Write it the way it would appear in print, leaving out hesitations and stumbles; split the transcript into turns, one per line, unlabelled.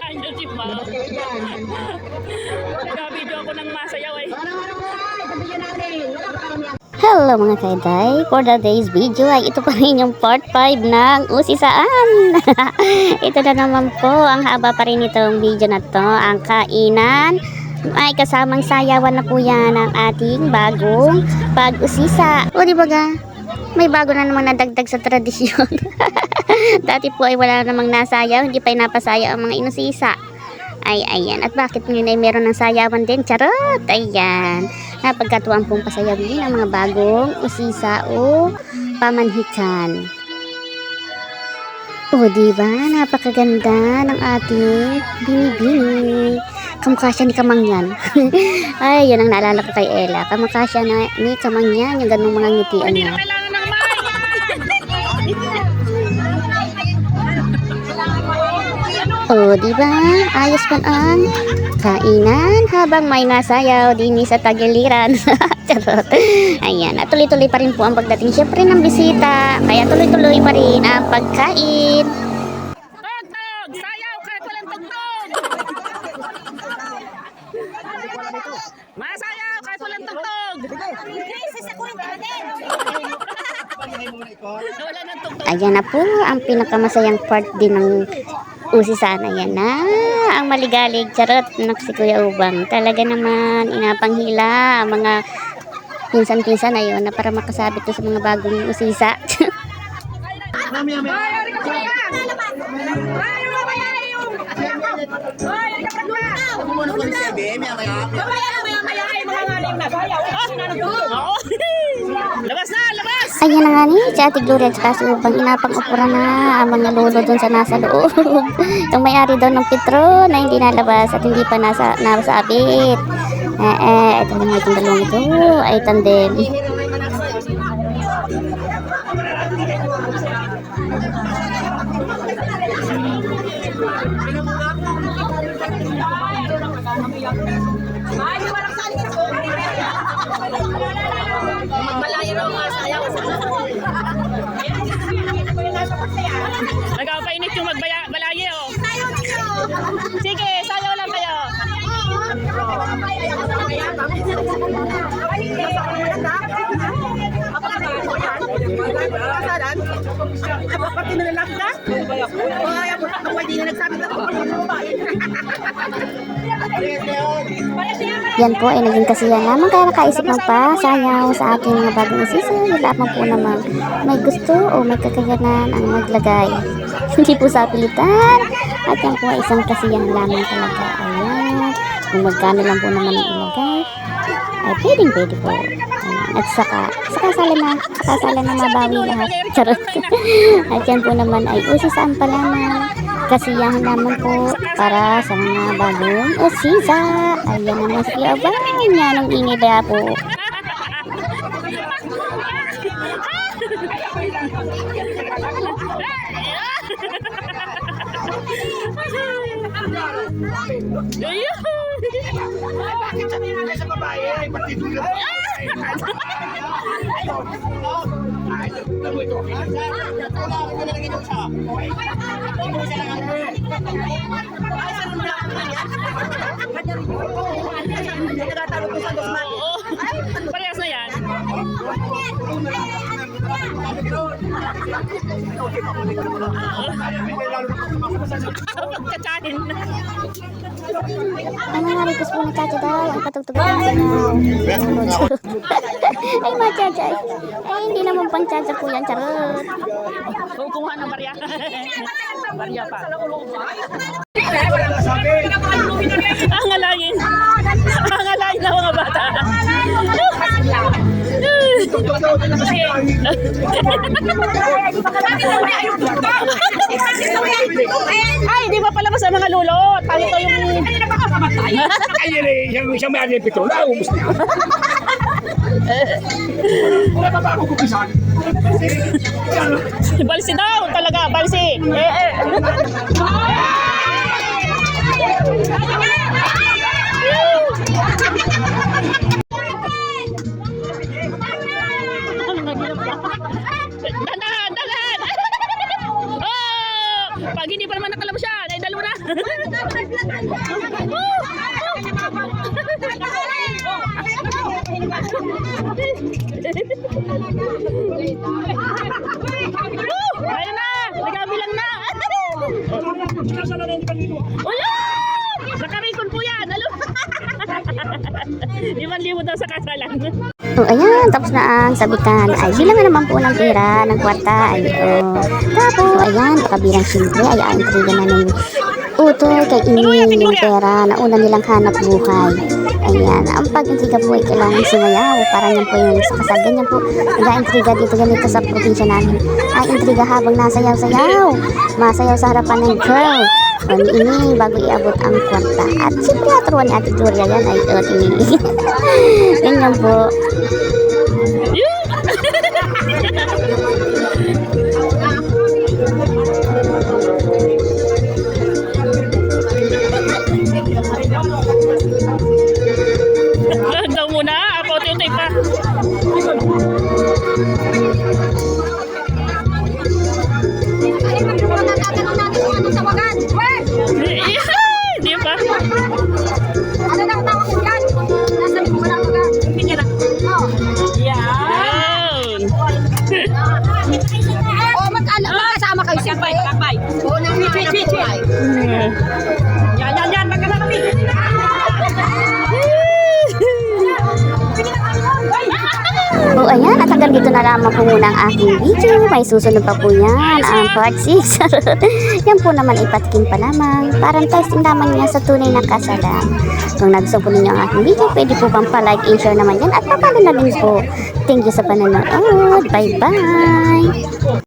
Andiyan si Ma. Nag-video ako ng masayaw eh.
Hello mga kaiday, for the day's video ay ito pa rin yung part 5 ng usisaan. Ito na naman po, ang haba pa rin itong video na to, ang kainan. Ay kasamang sayawan na po yan ng ating bagong pag-usisa. O di ba ga? May bago na namang nadagdag sa tradisyon. Dati po ay wala namang nasayaw, hindi pa napasaya ang mga inusisa. Ay, ayan. At bakit ngayon ay meron ng sayawan din? Charot! Ayan. Napagkatuwang pong pasayawin ang mga bagong usisa o pamanhikan. O, diba? Napakaganda ng ating binibini. Kamukha siya ni Kamangyan. Ay, yun ang naalala ko kay Ella. Kamukha siya ni Kamangyan, yung ganung mga ngitian niya. O, diba? Ayos pa ang kainan habang may nasayaw din sa tagiliran. Charot. Ayan, at tuloy-tuloy pa rin po ang pagdating syempre ng bisita. Kaya tuloy-tuloy pa rin ang pagkain.
Tugtog! Sayaw kahit walang tugtog! Masayaw kahit walang tugtog! Wala nang tugtog.
Ayan na po ang pinakamasayang part din ng usisana. Yan na ang maligalig. Charot, si Kuya Ubang. Talaga naman inapanghila ang mga pinsan-pinsan na yun na para makasabit to sa mga bagong usisa.
Labas na! Labas!
Ayan na nga ni si Ate Gloria at si Ubang. Inapang-upura na ang mga lolo dun sa nasa loob. Yung may-ari daw ng Petro na hindi nalabas at hindi pa nasabit. Ito naman itong dalawang ito ay tandem.
Nagpapainit yung magbalaye oh. Sige, sayaw lang kayo.
Yan po ay naging kasiyan naman kaya nakaisip ng pasayaw sa aking mga bagong usisa. Lahat po naman may gusto o may kakayanan ang maglagay. Hindi po sa pilitan. At yan po ay isang kasiyan lamang talaga. Ayan. Kung magkano lang po naman ang ilagay ay pwede po. Ayan. At saka sala na mabawi lahat. Charot. At yan po naman ay usisaan pa lamang. Kasiyahan naman po para sa mga bagong usisa. Ayan naman si Kuya Ubang. Yan ang ingay ba po.
Bakit sabi nga sa babae ay partido ka? Parehas na yan. Pagkatsahin.
Ano nga request po ni Chacha daw? Ang patugtugan ng sinaw. Ay mga Chacha. Ay hindi naman pang Chacha po yan. Charot.
Kumuha ng barya. Barya pa. Ang alayin. Ang alayin na mga bata. Ay, di ba palabas ang mga lulot? Pag ito yung...
Ay, siyang may alin pito, naubos na. Wala pa ba ako kupisan?
Balsi daw talaga, balsi. Dahan, dahan. Oh! Ayun na! Nagkabilang na! Wala! Nakarikon po yan! Alo! 5,000 daw sa kasalan.
So, ayan, tapos na ang sabitan. Ay, bilang naman po ng pera, ng kwarta. Ay, tapos, ayan, pakabilang siyempre. Ay, intriga na ng utol kay Ining yung pera na una nilang hanap buhay. Ayan, ang pag-intriga po ay kailangan sumayaw. Parang yan po yung sa kasal. Ganyan po, nag-intriga dito ganito sa probinsya namin. Ay, intriga habang nasayaw-sayaw. Masayaw sa harapan ng girl. O ni Ining bago iabot ang kwarta. At siyempre, aturuan ni Ate Gloria yan ay Ining. Ganyan po.
Daw muna, ako tutoy pa. Di ba?
Ano daw tawag ko dyan? Nasa mo na mga pinira.
Yan!
Magkasama kayo siya. Kakbay. Oo, nang wait. Yan, magkasama kami.
O ayan, at hanggang dito na lamang po muna ang aking video. May susunod pa po yan, ang part 6. Yan po naman ipatikin pa lamang. Parang testing naman niya sa tunay na kasalan. Kung nagustuhan po ninyo ang aking video, pwede po bang pa-like and share naman yan. At papalo na din po. Thank you sa panonood. Bye-bye!